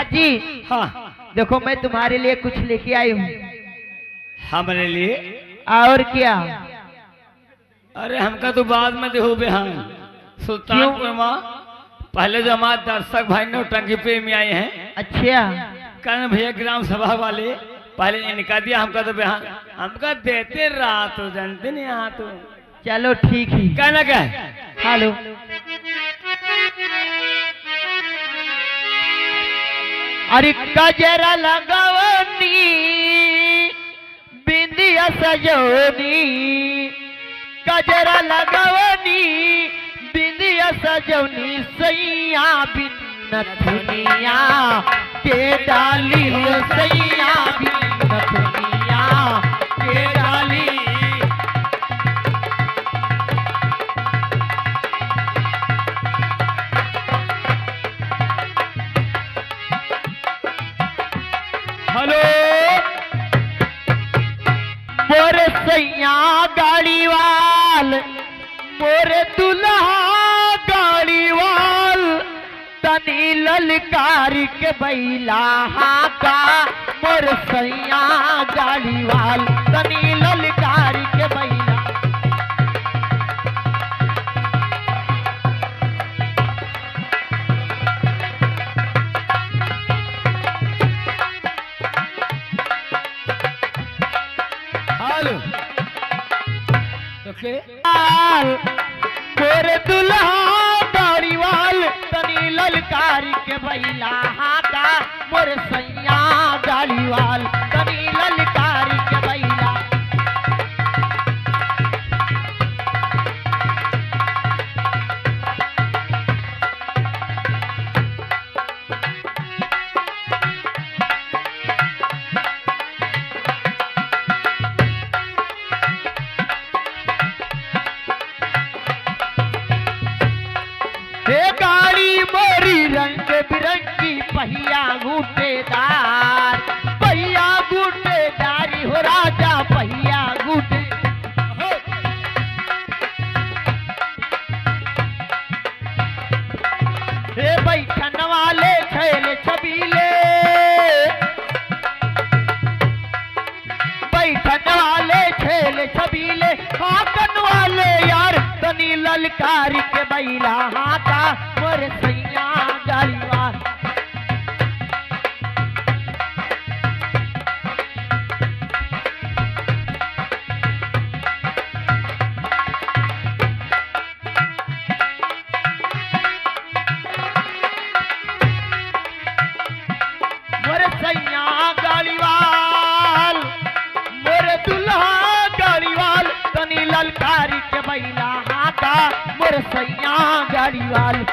उस्ताद जी। हाँ देखो मैं तुम्हारे लिए कुछ लेके आई हूँ। हमारे लिए? और क्या? अरे हमका तो बाद में देखो बेहान सुल्तानपुर माँ पहले जो हमारे दर्शक भाई नौटंकी प्रेमी आए हैं। अच्छा करण भैया ग्राम सभा वाले पहले इनका दिया हमका तो बेहान हमका देते रात हो जानते नहीं यहाँ तो। चलो ठीक है। कहना क्या है? हेलो अरे कजरा लगवनी बिंदिया सजोनी कजरा लगवनी बिंदिया सजोनी सैया बिन्नथुनिया के डाली सैया बिन्नथुनिया के डाली। हेलो मोरे सैया गाड़ी वाल मोरे दुल्हा गाड़ी वाल तनी ललकारी के बैला का मोरे सैया गाड़ी वाल तनी ललकारी के बैला। मोरे दुल्हा गाड़ी वाल तनी ललकारी के बैला हाथा मोरे सैया गाड़ी वाल तनी ललकारी के बैला। गाड़ी मोरी रंग बिरंगी पहिया गुटेदार पहिया गुटेदारी हो राजा पहिया गुटे। हे बैठन वाले छैल छबीले बैठन वाले छैल छबीले हाकन वाले यार तनी ललकारी के बैला हाथा मोरे सैया गाड़ीवाल। मोरे सैया गाड़ीवाल मोरे दुल्हा गाड़ीवाल तनी ललकारी के बैला हाथा मोरे सैया गाड़ीवाल।